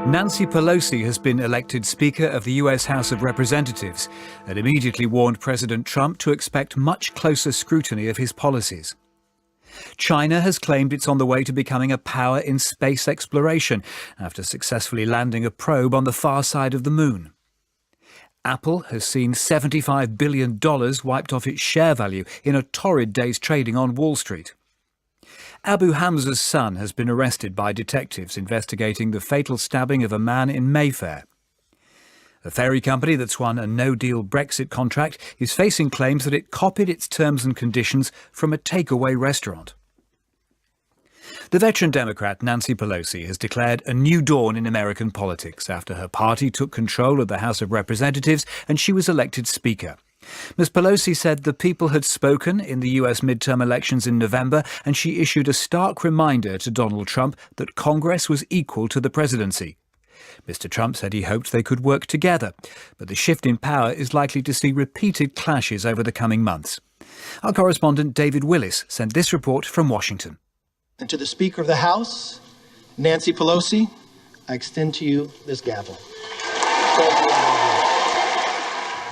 Nancy Pelosi has been elected Speaker of the US House of Representatives and immediately warned President Trump to expect much closer scrutiny of his policies. China has claimed it's on the way to becoming a power in space exploration after successfully landing a probe on the far side of the moon. Apple has seen $75 billion wiped off its share value in a torrid day's trading on Wall Street. Abu Hamza's son has been arrested by detectives investigating the fatal stabbing of a man in Mayfair. A ferry company that's won a no-deal Brexit contract is facing claims that it copied its terms and conditions from a takeaway restaurant. The veteran Democrat Nancy Pelosi has declared a new dawn in American politics after her party took control of the House of Representatives and she was elected Speaker. Ms. Pelosi said the people had spoken in the US midterm elections in November, and she issued a stark reminder to Donald Trump that Congress was equal to the presidency. Mr. Trump said he hoped they could work together, but the shift in power is likely to see repeated clashes over the coming months. Our correspondent David Willis sent this report from Washington. And to the Speaker of the House, Nancy Pelosi, I extend to you this gavel.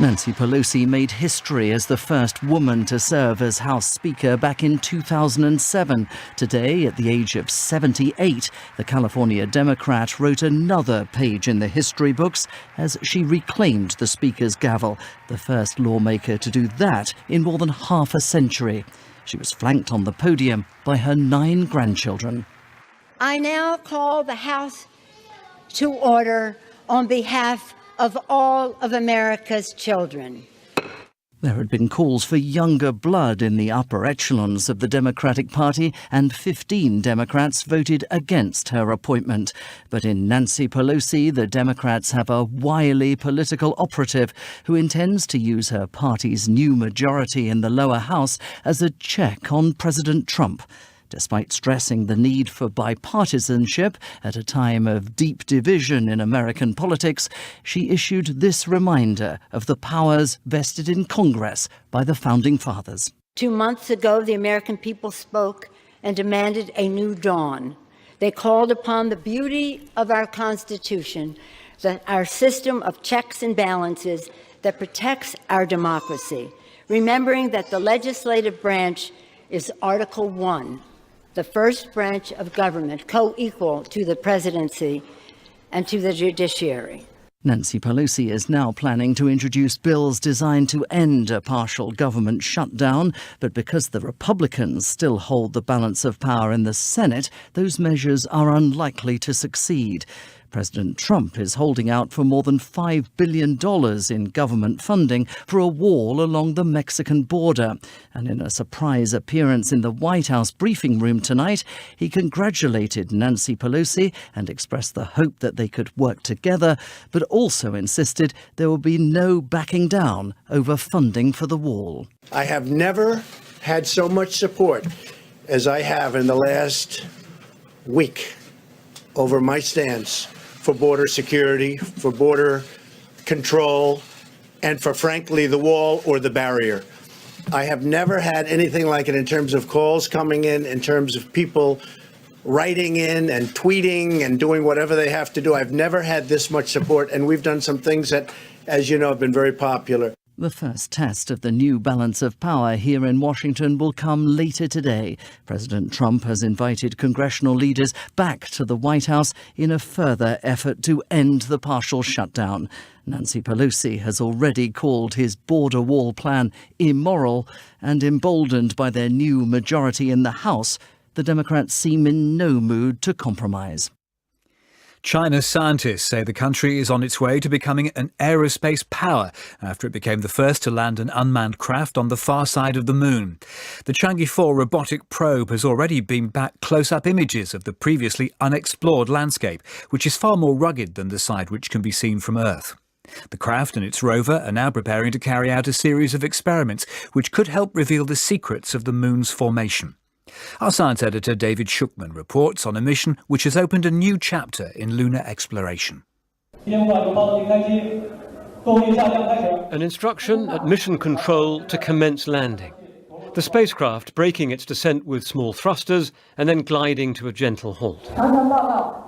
Nancy Pelosi made history as the first woman to serve as House Speaker back in 2007. Today, at the age of 78, the California Democrat wrote another page in the history books as she reclaimed the Speaker's gavel, the first lawmaker to do that in more than half a century. She was flanked on the podium by her 9 grandchildren. I now call the House to order on behalf of all of America's children. There had been calls for younger blood in the upper echelons of the Democratic Party, and 15 Democrats voted against her appointment. But in Nancy Pelosi, the Democrats have a wily political operative who intends to use her party's new majority in the lower house as a check on President Trump. Despite stressing the need for bipartisanship at a time of deep division in American politics, she issued this reminder of the powers vested in Congress by the Founding Fathers. 2 months ago, the American people spoke and demanded a new dawn. They called upon the beauty of our Constitution, our system of checks and balances that protects our democracy, remembering that the legislative branch is Article 1. The first branch of government, co-equal to the presidency and to the judiciary. Nancy Pelosi is now planning to introduce bills designed to end a partial government shutdown, but because the Republicans still hold the balance of power in the Senate, those measures are unlikely to succeed. President Trump is holding out for more than $5 billion in government funding for a wall along the Mexican border. And in a surprise appearance in the White House briefing room tonight, he congratulated Nancy Pelosi and expressed the hope that they could work together, but also insisted there will be no backing down over funding for the wall. I have never had so much support as I have in the last week over my stance for border security, for border control, and for, frankly, the wall or the barrier. I have never had anything like it in terms of calls coming in terms of people writing in and tweeting and doing whatever they have to do. I've never had this much support, and we've done some things that, as you know, have been very popular. The first test of the new balance of power here in Washington will come later today. President Trump has invited congressional leaders back to the White House in a further effort to end the partial shutdown. Nancy Pelosi has already called his border wall plan immoral, and emboldened by their new majority in the House, the Democrats seem in no mood to compromise. China's scientists say the country is on its way to becoming an aerospace power after it became the first to land an unmanned craft on the far side of the moon. The Chang'e 4 robotic probe has already beamed back close-up images of the previously unexplored landscape, which is far more rugged than the side which can be seen from Earth. The craft and its rover are now preparing to carry out a series of experiments which could help reveal the secrets of the moon's formation. Our science editor David Shukman reports on a mission which has opened a new chapter in lunar exploration. An instruction at mission control to commence landing. The spacecraft braking its descent with small thrusters and then gliding to a gentle halt.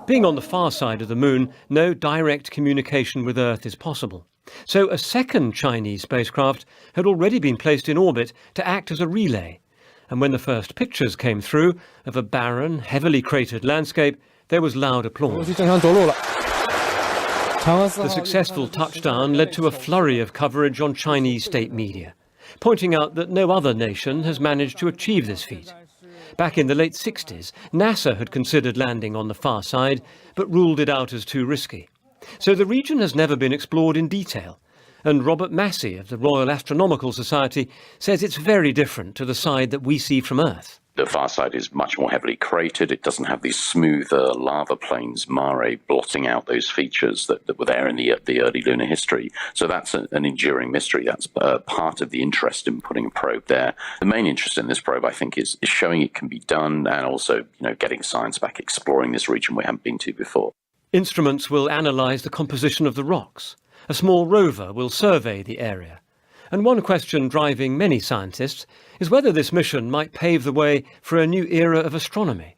Being on the far side of the moon, no direct communication with Earth is possible. So a second Chinese spacecraft had already been placed in orbit to act as a relay. And when the first pictures came through of a barren, heavily cratered landscape, there was loud applause. The successful touchdown led to a flurry of coverage on Chinese state media, pointing out that no other nation has managed to achieve this feat. Back in the late 60s, NASA had considered landing on the far side, but ruled it out as too risky. So the region has never been explored in detail. And Robert Massey of the Royal Astronomical Society says it's very different to the side that we see from Earth. The far side is much more heavily cratered. It doesn't have these smoother lava plains, mare, blotting out those features that were there in the early lunar history. So that's an enduring mystery. That's part of the interest in putting a probe there. The main interest in this probe, I think, is showing it can be done, and also, getting science back exploring this region we haven't been to before. Instruments will analyse the composition of the rocks. A small rover will survey the area. And one question driving many scientists is whether this mission might pave the way for a new era of astronomy.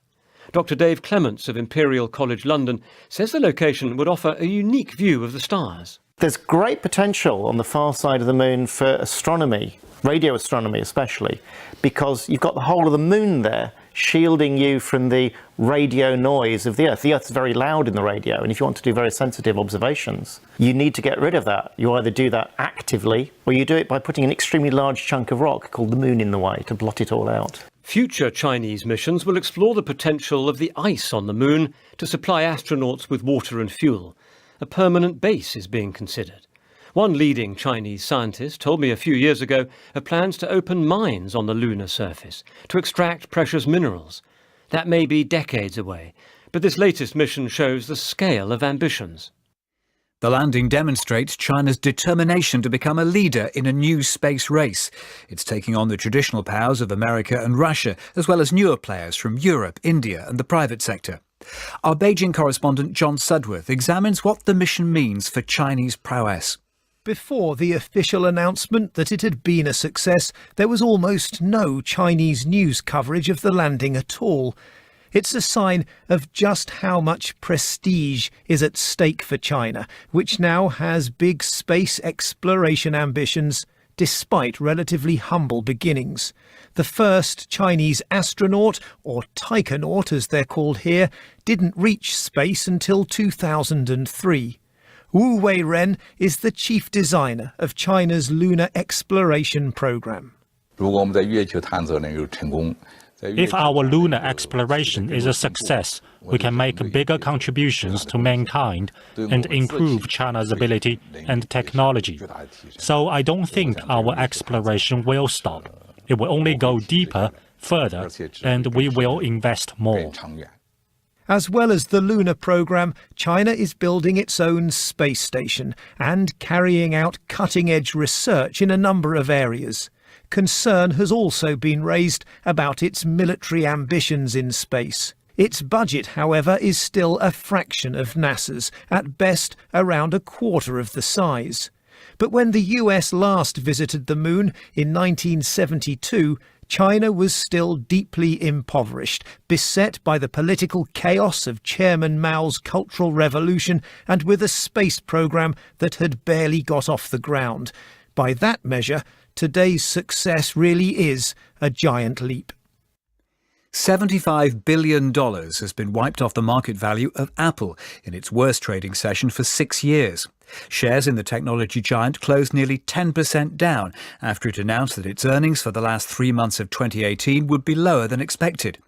Dr. Dave Clements of Imperial College London says the location would offer a unique view of the stars. There's great potential on the far side of the moon for astronomy, radio astronomy especially, because you've got the whole of the moon there, shielding you from the radio noise of the Earth. The Earth's very loud in the radio, and if you want to do very sensitive observations, you need to get rid of that. You either do that actively, or you do it by putting an extremely large chunk of rock called the moon in the way to blot it all out. Future Chinese missions will explore the potential of the ice on the moon to supply astronauts with water and fuel. A permanent base is being considered. One leading Chinese scientist told me a few years ago of plans to open mines on the lunar surface to extract precious minerals. That may be decades away, but this latest mission shows the scale of ambitions. The landing demonstrates China's determination to become a leader in a new space race. It's taking on the traditional powers of America and Russia, as well as newer players from Europe, India and the private sector. Our Beijing correspondent John Sudworth examines what the mission means for Chinese prowess. Before the official announcement that it had been a success, there was almost no Chinese news coverage of the landing at all. It's a sign of just how much prestige is at stake for China, which now has big space exploration ambitions, despite relatively humble beginnings. The first Chinese astronaut, or taikonaut as they're called here, didn't reach space until 2003. Wu Wei-ren is the chief designer of China's lunar exploration program. If our lunar exploration is a success, we can make bigger contributions to mankind and improve China's ability and technology. So I don't think our exploration will stop. It will only go deeper, further, and we will invest more. As well as the lunar program, China is building its own space station and carrying out cutting-edge research in a number of areas. Concern has also been raised about its military ambitions in space. Its budget, however, is still a fraction of NASA's, at best around a quarter of the size. But when the US last visited the moon in 1972, China was still deeply impoverished, beset by the political chaos of Chairman Mao's Cultural Revolution and with a space program that had barely got off the ground. By that measure, today's success really is a giant leap. $75 billion has been wiped off the market value of Apple in its worst trading session for 6 years. Shares in the technology giant closed nearly 10% down after it announced that its earnings for the last 3 months of 2018 would be lower than expected.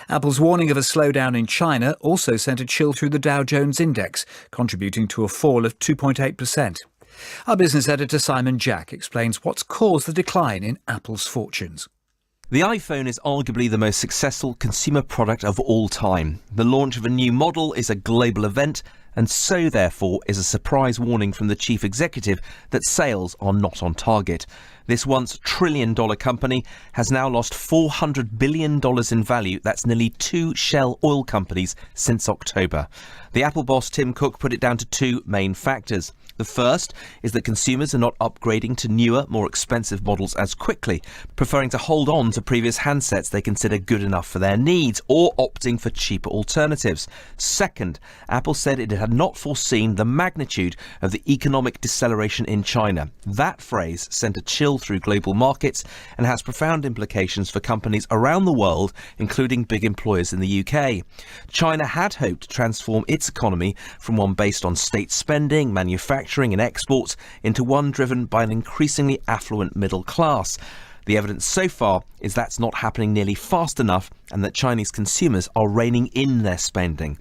Apple's warning of a slowdown in China also sent a chill through the Dow Jones index, contributing to a fall of 2.8%. Our business editor Simon Jack explains what's caused the decline in Apple's fortunes. The iPhone is arguably the most successful consumer product of all time. The launch of a new model is a global event, and so therefore is a surprise warning from the chief executive that sales are not on target. This once trillion-dollar company has now lost $400 billion in value. That's nearly 2 Shell oil companies since October. The Apple boss Tim Cook put it down to 2 main factors. The first is that consumers are not upgrading to newer, more expensive models as quickly, preferring to hold on to previous handsets they consider good enough for their needs, or opting for cheaper alternatives. Second, Apple said it had not foreseen the magnitude of the economic deceleration in China. That phrase sent a chill through global markets and has profound implications for companies around the world, including big employers in the UK. China had hoped to transform its economy from one based on state spending, manufacturing and exports into one driven by an increasingly affluent middle class. The evidence so far is that's not happening nearly fast enough, and that Chinese consumers are reining in their spending.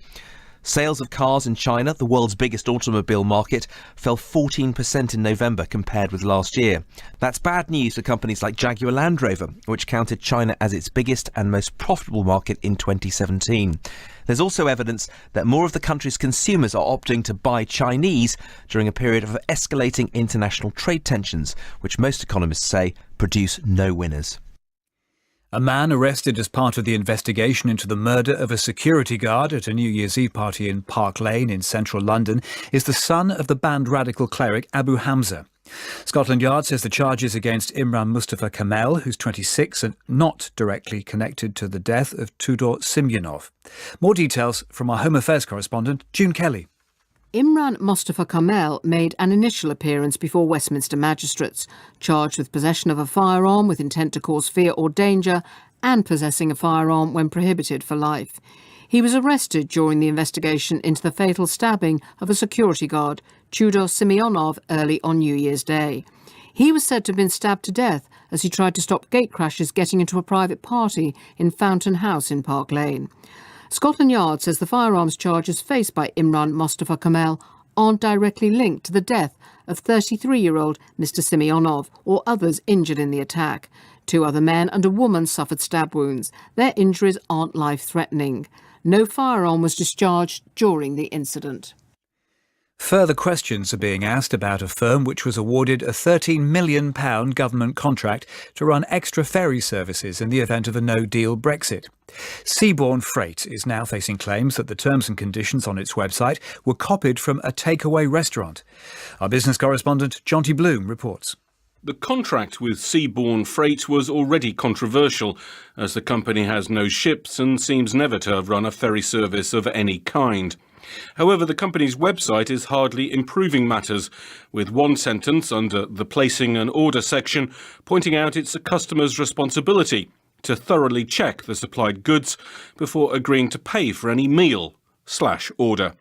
Sales of cars in China, the world's biggest automobile market, fell 14% in November compared with last year. That's bad news for companies like Jaguar Land Rover, which counted China as its biggest and most profitable market in 2017. There's also evidence that more of the country's consumers are opting to buy Chinese during a period of escalating international trade tensions, which most economists say produce no winners. A man arrested as part of the investigation into the murder of a security guard at a New Year's Eve party in Park Lane in central London is the son of the banned radical cleric Abu Hamza. Scotland Yard says the charges against Imran Mustafa Kamel, who's 26 and not directly connected to the death of Tudor Simyonov. More details from our Home Affairs correspondent, June Kelly. Imran Mustafa Kamel made an initial appearance before Westminster magistrates, charged with possession of a firearm with intent to cause fear or danger and possessing a firearm when prohibited for life. He was arrested during the investigation into the fatal stabbing of a security guard, Tudor Simyonov, early on New Year's Day. He was said to have been stabbed to death as he tried to stop gatecrashers getting into a private party in Fountain House in Park Lane. Scotland Yard says the firearms charges faced by Imran Mustafa Kamel aren't directly linked to the death of 33-year-old Mr. Simyonov or others injured in the attack. 2 other men and a woman suffered stab wounds. Their injuries aren't life-threatening. No firearm was discharged during the incident. Further questions are being asked about a firm which was awarded a £13 million government contract to run extra ferry services in the event of a no-deal Brexit. Seabourn Freight is now facing claims that the terms and conditions on its website were copied from a takeaway restaurant. Our business correspondent, Jonty Bloom, reports. The contract with Seabourn Freight was already controversial, as the company has no ships and seems never to have run a ferry service of any kind. However, the company's website is hardly improving matters, with one sentence under the placing an order section pointing out it's a customer's responsibility to thoroughly check the supplied goods before agreeing to pay for any meal/order.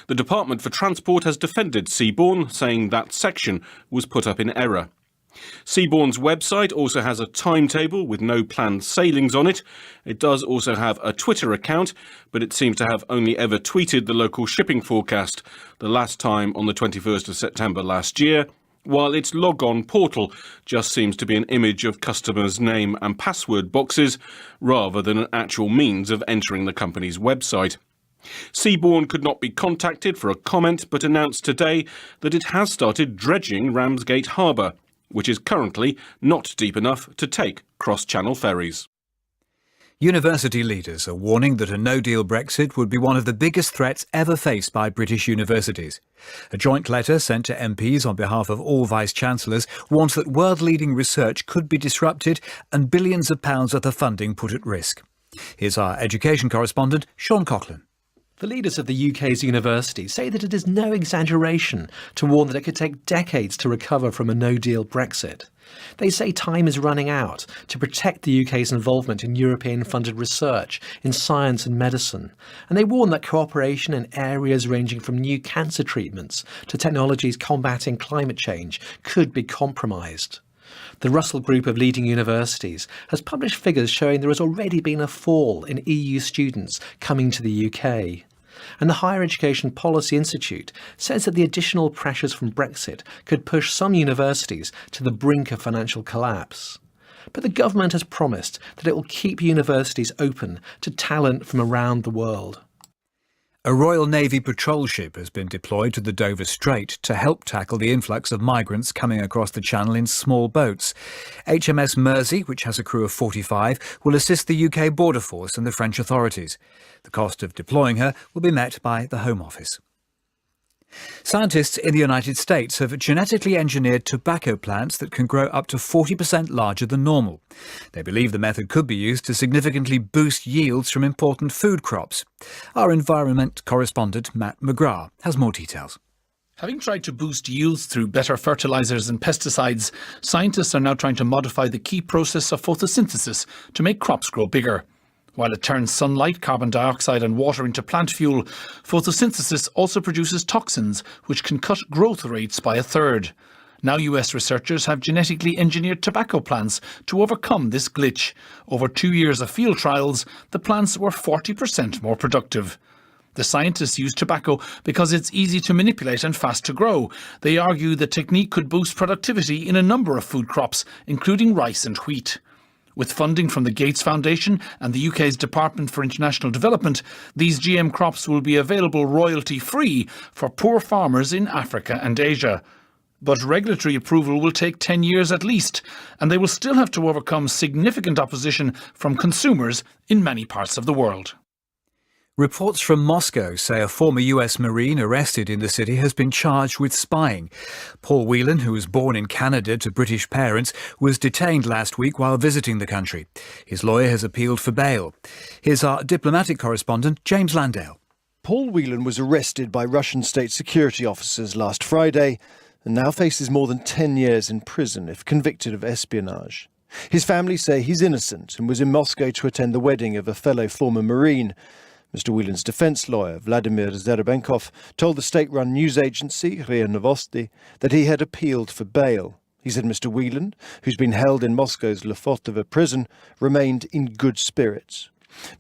The Department for Transport has defended Seabourn, saying that section was put up in error. Seabourn's website also has a timetable with no planned sailings on it. It does also have a Twitter account, but it seems to have only ever tweeted the local shipping forecast, the last time on the 21st of September last year, while its log-on portal just seems to be an image of customers' name and password boxes rather than an actual means of entering the company's website. Seabourn could not be contacted for a comment, but announced today that it has started dredging Ramsgate Harbour, which is currently not deep enough to take cross-channel ferries. University leaders are warning that a no-deal Brexit would be one of the biggest threats ever faced by British universities. A joint letter sent to MPs on behalf of all vice-chancellors warns that world-leading research could be disrupted and billions of pounds worth of funding put at risk. Here's our education correspondent, Sean Coughlin. The leaders of the UK's universities say that it is no exaggeration to warn that it could take decades to recover from a no-deal Brexit. They say time is running out to protect the UK's involvement in European-funded research in science and medicine, and they warn that cooperation in areas ranging from new cancer treatments to technologies combating climate change could be compromised. The Russell Group of leading universities has published figures showing there has already been a fall in EU students coming to the UK. And the Higher Education Policy Institute says that the additional pressures from Brexit could push some universities to the brink of financial collapse. But the government has promised that it will keep universities open to talent from around the world. A Royal Navy patrol ship has been deployed to the Dover Strait to help tackle the influx of migrants coming across the channel in small boats. HMS Mersey, which has a crew of 45, will assist the UK Border Force and the French authorities. The cost of deploying her will be met by the Home Office. Scientists in the United States have genetically engineered tobacco plants that can grow up to 40% larger than normal. They believe the method could be used to significantly boost yields from important food crops. Our environment correspondent Matt McGrath has more details. Having tried to boost yields through better fertilizers and pesticides, scientists are now trying to modify the key process of photosynthesis to make crops grow bigger. While it turns sunlight, carbon dioxide and water into plant fuel, photosynthesis also produces toxins which can cut growth rates by a third. Now US researchers have genetically engineered tobacco plants to overcome this glitch. Over 2 years of field trials, the plants were 40% more productive. The scientists use tobacco because it's easy to manipulate and fast to grow. They argue the technique could boost productivity in a number of food crops, including rice and wheat. With funding from the Gates Foundation and the UK's Department for International Development, these GM crops will be available royalty-free for poor farmers in Africa and Asia. But regulatory approval will take 10 years at least, and they will still have to overcome significant opposition from consumers in many parts of the world. Reports from Moscow say a former US Marine arrested in the city has been charged with spying. Paul Whelan, who was born in Canada to British parents, was detained last week while visiting the country. His lawyer has appealed for bail. Here's our diplomatic correspondent, James Landale. Paul Whelan was arrested by Russian state security officers last Friday and now faces more than 10 years in prison if convicted of espionage. His family say he's innocent and was in Moscow to attend the wedding of a fellow former Marine. Mr. Whelan's defence lawyer, Vladimir Zerebenkov, told the state-run news agency, RIA Novosti, that he had appealed for bail. He said Mr. Whelan, who's been held in Moscow's Lefortovo prison, remained in good spirits.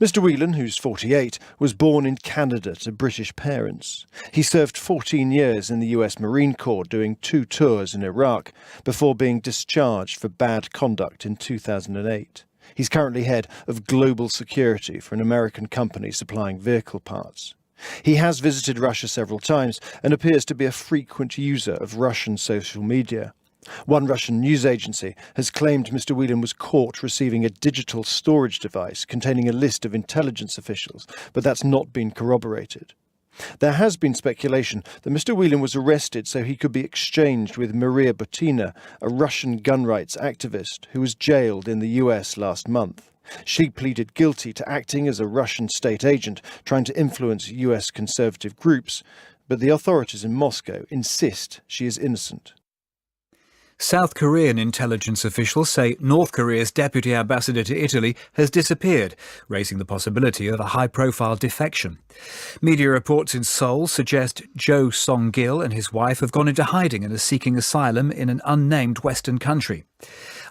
Mr. Whelan, who's 48, was born in Canada to British parents. He served 14 years in the US Marine Corps doing 2 tours in Iraq before being discharged for bad conduct in 2008. He's currently head of global security for an American company supplying vehicle parts. He has visited Russia several times and appears to be a frequent user of Russian social media. One Russian news agency has claimed Mr. Whelan was caught receiving a digital storage device containing a list of intelligence officials, but that's not been corroborated. There has been speculation that Mr. Whelan was arrested so he could be exchanged with Maria Butina, a Russian gun rights activist who was jailed in the US last month. She pleaded guilty to acting as a Russian state agent trying to influence US conservative groups, but the authorities in Moscow insist she is innocent. South Korean intelligence officials say North Korea's deputy ambassador to Italy has disappeared, raising the possibility of a high-profile defection. Media reports in Seoul suggest Jo Song-gil and his wife have gone into hiding and are seeking asylum in an unnamed Western country.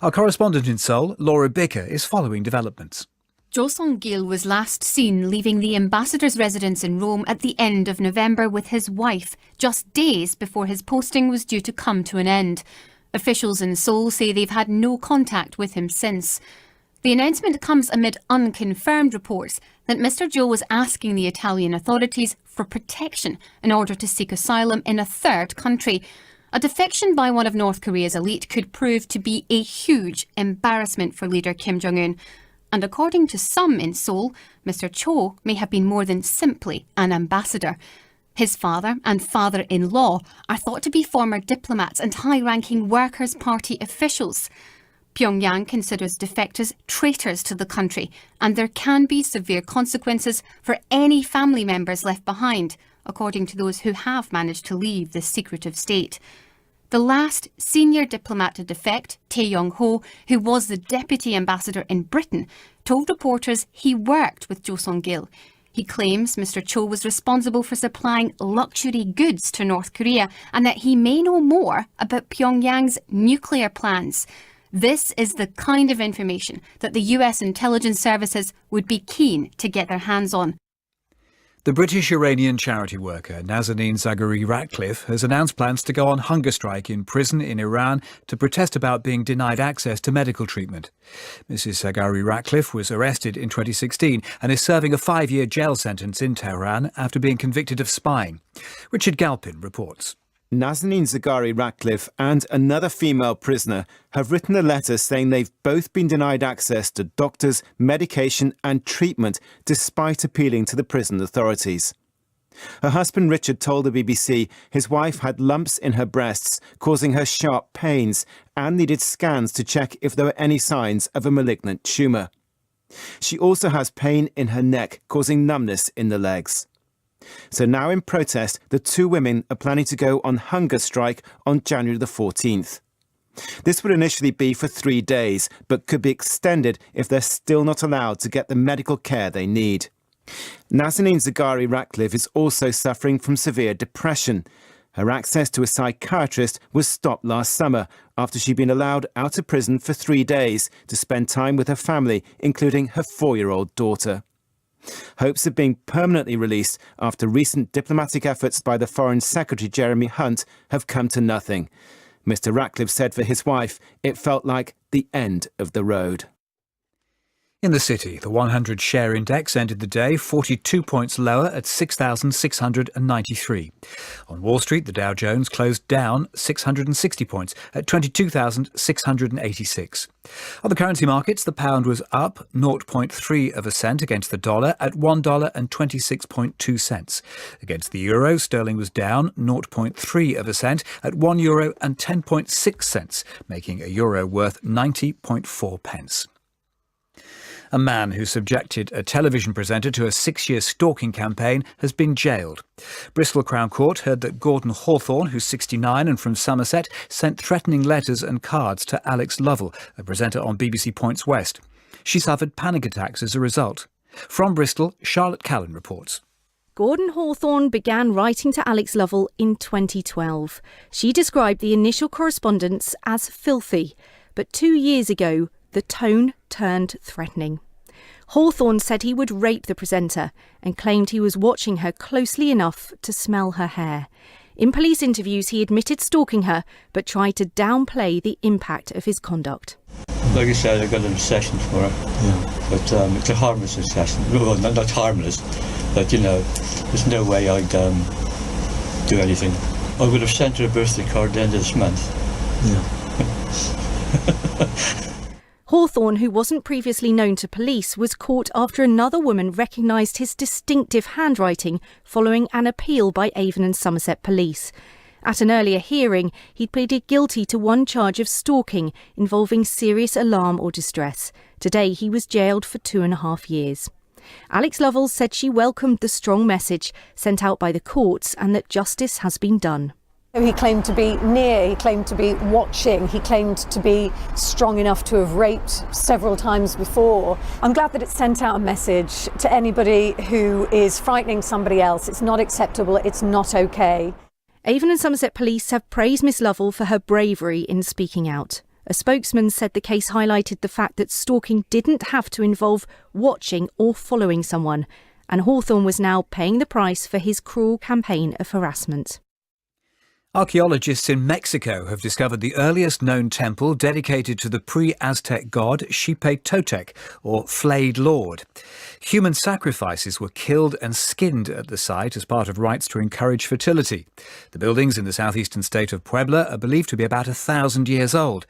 Our correspondent in Seoul, Laura Bicker, is following developments. Jo Song-gil was last seen leaving the ambassador's residence in Rome at the end of November with his wife, just days before his posting was due to come to an end. Officials in Seoul say they've had no contact with him since. The announcement comes amid unconfirmed reports that Mr. Jo was asking the Italian authorities for protection in order to seek asylum in a third country. A defection by one of North Korea's elite could prove to be a huge embarrassment for leader Kim Jong-un. And according to some in Seoul, Mr. Cho may have been more than simply an ambassador. His father and father-in-law are thought to be former diplomats and high-ranking Workers' Party officials. Pyongyang considers defectors traitors to the country, and there can be severe consequences for any family members left behind, according to those who have managed to leave this secretive state. The last senior diplomat to defect, Tae Yong-ho, who was the deputy ambassador in Britain, told reporters he worked with Jo Song-gil. He claims Mr. Cho was responsible for supplying luxury goods to North Korea and that he may know more about Pyongyang's nuclear plans. This is the kind of information that the US intelligence services would be keen to get their hands on. The British Iranian charity worker Nazanin Zaghari-Ratcliffe has announced plans to go on hunger strike in prison in Iran to protest about being denied access to medical treatment. Mrs Zaghari-Ratcliffe was arrested in 2016 and is serving a 5-year jail sentence in Tehran after being convicted of spying. Richard Galpin reports. Nazanin Zaghari-Ratcliffe and another female prisoner have written a letter saying they've both been denied access to doctors, medication and treatment despite appealing to the prison authorities. Her husband Richard told the BBC his wife had lumps in her breasts causing her sharp pains and needed scans to check if there were any signs of a malignant tumour. She also has pain in her neck causing numbness in the legs. So now in protest, the two women are planning to go on hunger strike on January the 14th. This would initially be for 3 days, but could be extended if they're still not allowed to get the medical care they need. Nazanin Zaghari-Ratcliffe is also suffering from severe depression. Her access to a psychiatrist was stopped last summer after she'd been allowed out of prison for 3 days to spend time with her family, including her 4-year-old daughter. Hopes of being permanently released after recent diplomatic efforts by the Foreign Secretary Jeremy Hunt have come to nothing. Mr Ratcliffe said for his wife, it felt like the end of the road. In the city, the 100 share index ended the day 42 points lower at 6,693. On Wall Street, the Dow Jones closed down 660 points at 22,686. On the currency markets, the pound was up 0.3% against the dollar at $1.26.2. Against the euro, sterling was down 0.3% at €1.10.6, making a euro worth 90.4 pence. A man who subjected a television presenter to a 6-year stalking campaign has been jailed. Bristol Crown Court heard that Gordon Hawthorne, who's 69 and from Somerset, sent threatening letters and cards to Alex Lovell, a presenter on BBC Points West. She suffered panic attacks as a result. From Bristol, Charlotte Callan reports. Gordon Hawthorne began writing to Alex Lovell in 2012. She described the initial correspondence as filthy, but 2 years ago, the tone turned threatening. Hawthorne said he would rape the presenter and claimed he was watching her closely enough to smell her hair. In police interviews, he admitted stalking her, but tried to downplay the impact of his conduct. Like I said, I got an obsession for her, but it's a harmless obsession. Well, not harmless, but there's no way I'd do anything. I would have sent her a birthday card at the end of this month. Hawthorne, who wasn't previously known to police, was caught after another woman recognised his distinctive handwriting following an appeal by Avon and Somerset police. At an earlier hearing, he pleaded guilty to one charge of stalking involving serious alarm or distress. Today, he was jailed for 2.5 years. Alex Lovell said she welcomed the strong message sent out by the courts and that justice has been done. He claimed to be near, he claimed to be watching, he claimed to be strong enough to have raped several times before. I'm glad that it sent out a message to anybody who is frightening somebody else. It's not acceptable, it's not okay. Avon and Somerset police have praised Miss Lovell for her bravery in speaking out. A spokesman said the case highlighted the fact that stalking didn't have to involve watching or following someone, and Hawthorne was now paying the price for his cruel campaign of harassment. Archaeologists in Mexico have discovered the earliest known temple dedicated to the pre-Aztec god Xipe-Totec, or Flayed Lord. Human sacrifices were killed and skinned at the site as part of rites to encourage fertility. The buildings in the southeastern state of Puebla are believed to be about 1,000 years old.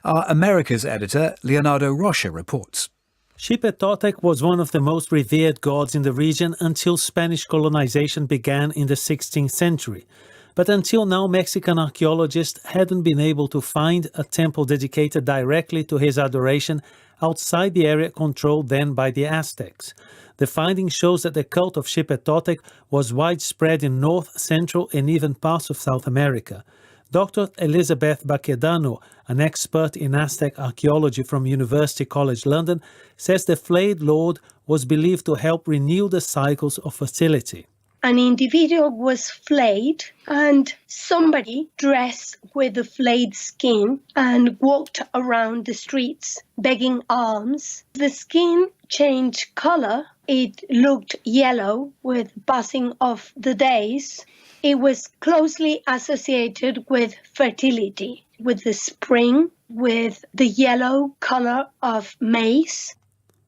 Our America's editor, Leonardo Rocha, reports. Xipe-Totec was one of the most revered gods in the region until Spanish colonization began in the 16th century. But until now, Mexican archaeologists hadn't been able to find a temple dedicated directly to his adoration outside the area controlled then by the Aztecs. The finding shows that the cult of Xipe-Totec was widespread in North, Central, and even parts of South America. Dr. Elizabeth Baquedano, an expert in Aztec archaeology from University College London, says the Flayed Lord was believed to help renew the cycles of fertility. an individual was flayed and somebody dressed with the flayed skin and walked around the streets begging alms. The skin changed colour. It looked yellow with passing of the days. It was closely associated with fertility, with the spring, with the yellow colour of maize.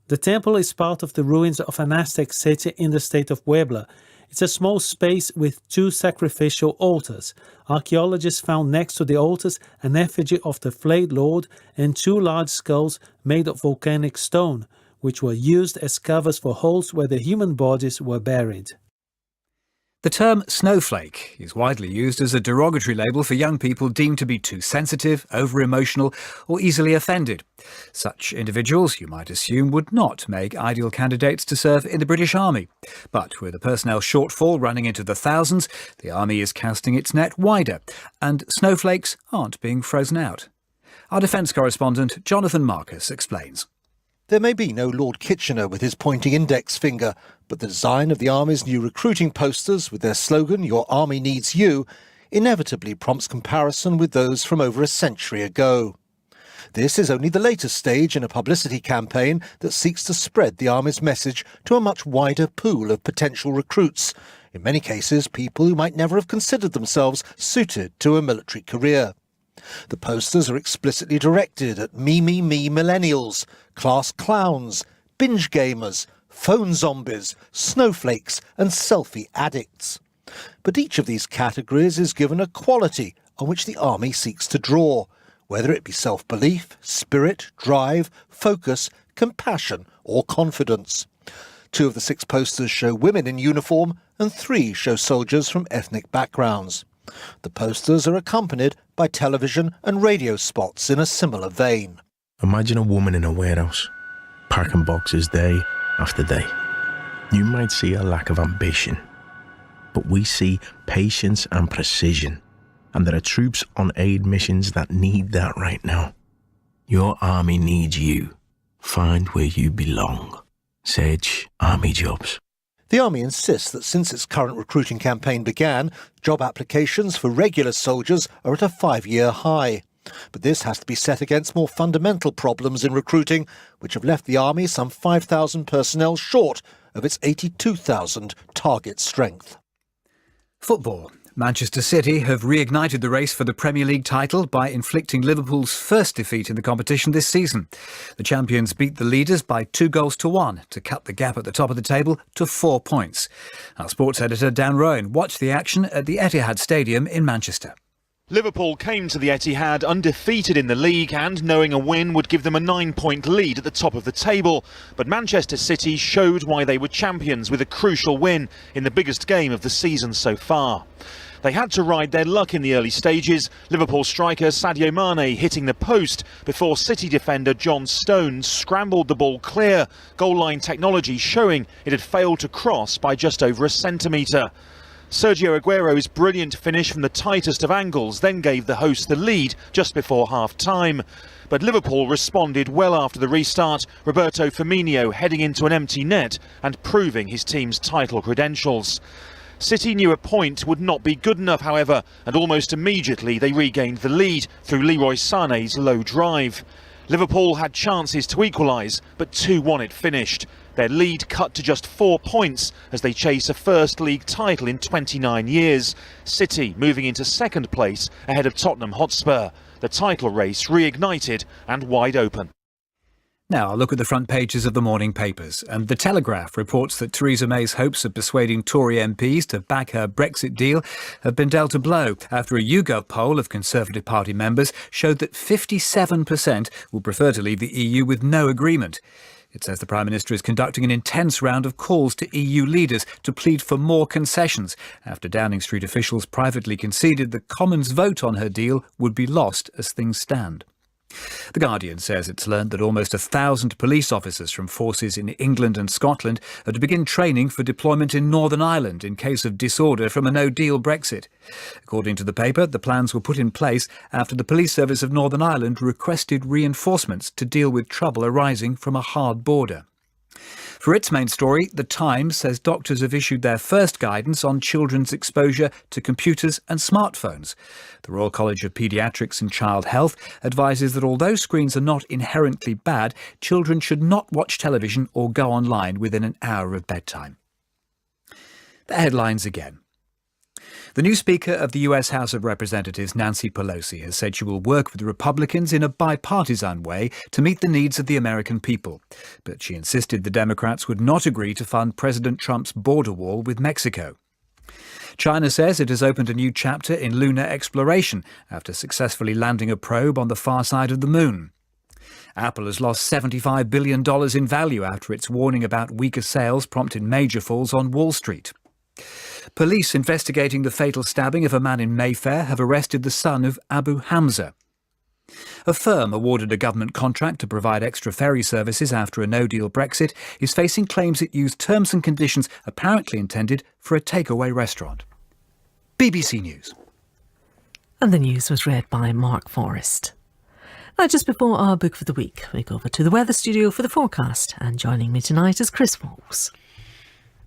The temple is part of the ruins of an Aztec city in the state of Puebla. It's a small space with 2 sacrificial altars. Archaeologists found next to the altars an effigy of the flayed lord and 2 large skulls made of volcanic stone, which were used as covers for holes where the human bodies were buried. The term snowflake is widely used as a derogatory label for young people deemed to be too sensitive, over-emotional or easily offended. Such individuals, you might assume, would not make ideal candidates to serve in the British Army. But with a personnel shortfall running into the thousands, the Army is casting its net wider, and snowflakes aren't being frozen out. Our defence correspondent Jonathan Marcus explains. There may be no Lord Kitchener with his pointing index finger, but the design of the Army's new recruiting posters with their slogan, "Your Army Needs You," inevitably prompts comparison with those from over a century ago. This is only the latest stage in a publicity campaign that seeks to spread the Army's message to a much wider pool of potential recruits, in many cases people who might never have considered themselves suited to a military career. The posters are explicitly directed at me millennials, class clowns, binge gamers, phone zombies, snowflakes and selfie addicts. But each of these categories is given a quality on which the Army seeks to draw, whether it be self-belief, spirit, drive, focus, compassion or confidence. 2 of the 6 posters show women in uniform and 3 show soldiers from ethnic backgrounds. The posters are accompanied by television and radio spots in a similar vein. Imagine a woman in a warehouse, packing boxes day after day. You might see a lack of ambition, but we see patience and precision, and there are troops on aid missions that need that right now. Your army needs you. Find where you belong. Sedge Army Jobs. The Army insists that since its current recruiting campaign began, job applications for regular soldiers are at a 5-year high. But this has to be set against more fundamental problems in recruiting, which have left the Army some 5,000 personnel short of its 82,000 target strength. Football. Manchester City have reignited the race for the Premier League title by inflicting Liverpool's first defeat in the competition this season. The champions beat the leaders by 2-1 to cut the gap at the top of the table to 4 points. Our sports editor Dan Rowan watched the action at the Etihad Stadium in Manchester. Liverpool came to the Etihad undefeated in the league and knowing a win would give them a 9-point lead at the top of the table. But Manchester City showed why they were champions with a crucial win in the biggest game of the season so far. They had to ride their luck in the early stages, Liverpool striker Sadio Mane hitting the post before City defender John Stones scrambled the ball clear, goal line technology showing it had failed to cross by just over a centimetre. Sergio Aguero's brilliant finish from the tightest of angles then gave the hosts the lead just before half-time. But Liverpool responded well after the restart, Roberto Firmino heading into an empty net and proving his team's title credentials. City knew a point would not be good enough, however, and almost immediately they regained the lead through Leroy Sané's low drive. Liverpool had chances to equalise, but 2-1 it finished. Their lead cut to just 4 points as they chase a first league title in 29 years. City moving into second place ahead of Tottenham Hotspur. The title race reignited and wide open. Now I'll look at the front pages of the morning papers, and The Telegraph reports that Theresa May's hopes of persuading Tory MPs to back her Brexit deal have been dealt a blow after a YouGov poll of Conservative Party members showed that 57% will prefer to leave the EU with no agreement. It says the Prime Minister is conducting an intense round of calls to EU leaders to plead for more concessions after Downing Street officials privately conceded the Commons' vote on her deal would be lost as things stand. The Guardian says it's learned that almost 1,000 police officers from forces in England and Scotland are to begin training for deployment in Northern Ireland in case of disorder from a no-deal Brexit. According to the paper, the plans were put in place after the Police Service of Northern Ireland requested reinforcements to deal with trouble arising from a hard border. For its main story, The Times says doctors have issued their first guidance on children's exposure to computers and smartphones. The Royal College of Paediatrics and Child Health advises that although screens are not inherently bad, children should not watch television or go online within an hour of bedtime. The headlines again. The new Speaker of the US House of Representatives, Nancy Pelosi, has said she will work with Republicans in a bipartisan way to meet the needs of the American people. But she insisted the Democrats would not agree to fund President Trump's border wall with Mexico. China says it has opened a new chapter in lunar exploration after successfully landing a probe on the far side of the moon. Apple has lost $75 billion in value after its warning about weaker sales prompted major falls on Wall Street. Police investigating the fatal stabbing of a man in Mayfair have arrested the son of Abu Hamza. A firm awarded a government contract to provide extra ferry services after a no-deal Brexit is facing claims it used terms and conditions apparently intended for a takeaway restaurant. BBC News. And the news was read by Mark Forrest. Now, just before our book for the week, we go over to the weather studio for the forecast. And joining me tonight is Chris Walls.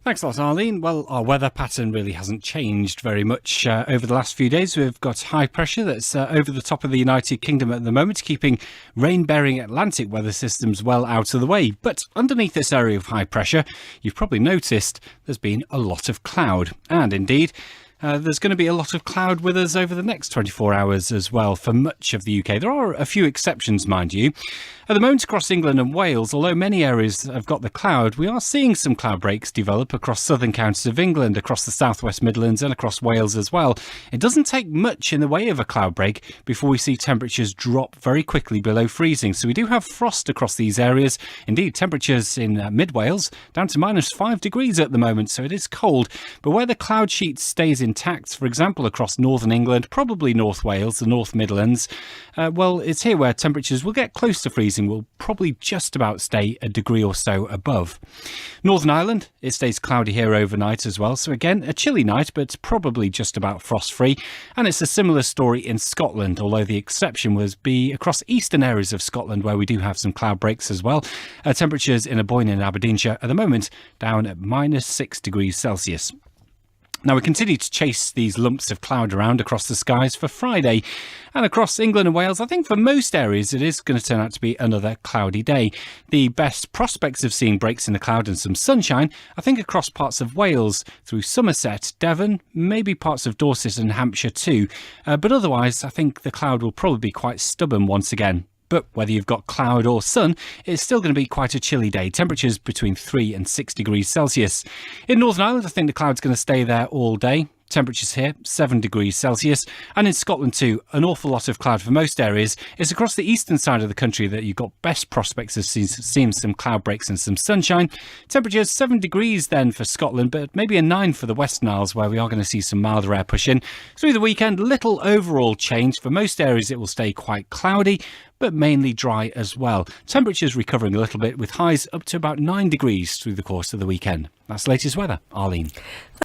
Thanks a lot, Arlene. Well, our weather pattern really hasn't changed very much over the last few days. We've got high pressure that's over the top of the United Kingdom at the moment, keeping rain-bearing Atlantic weather systems well out of the way. But underneath this area of high pressure, you've probably noticed there's been a lot of cloud. And indeed, there's going to be a lot of cloud with us over the next 24 hours as well for much of the UK. There are a few exceptions, mind you. At the moment across England and Wales, although many areas have got the cloud, we are seeing some cloud breaks develop across southern counties of England, across the southwest Midlands and across Wales as well. It doesn't take much in the way of a cloud break before we see temperatures drop very quickly below freezing. So we do have frost across these areas. Indeed, temperatures in mid-Wales down to -5 degrees at the moment, so it is cold. But where the cloud sheet stays intact, for example, across northern England, probably North Wales, the North Midlands, well, it's here where temperatures will get close to freezing, will probably just about stay a degree or so above. Northern Ireland, it stays cloudy here overnight as well, so again, a chilly night, but probably just about frost-free. And it's a similar story in Scotland, although the exception was be across eastern areas of Scotland where we do have some cloud breaks as well. Temperatures in Aboyne and Aberdeenshire at the moment down at -6 degrees Celsius. Now, we continue to chase these lumps of cloud around across the skies for Friday. And across England and Wales, I think for most areas, it is going to turn out to be another cloudy day. The best prospects of seeing breaks in the cloud and some sunshine, I think across parts of Wales, through Somerset, Devon, maybe parts of Dorset and Hampshire too. But otherwise, I think the cloud will probably be quite stubborn once again. But whether you've got cloud or sun, it's still going to be quite a chilly day. Temperatures between 3 and 6 degrees Celsius. In Northern Ireland, I think the cloud's going to stay there all day. Temperatures here, 7 degrees Celsius. And in Scotland too, an awful lot of cloud for most areas. It's across the eastern side of the country that you've got best prospects of seeing some cloud breaks and some sunshine. Temperatures 7 degrees then for Scotland, but maybe a 9 for the Western Isles, where we are going to see some milder air push in. Through the weekend, little overall change. For most areas, it will stay quite cloudy, but mainly dry as well. Temperatures recovering a little bit with highs up to about 9 degrees through the course of the weekend. That's the latest weather. Arlene.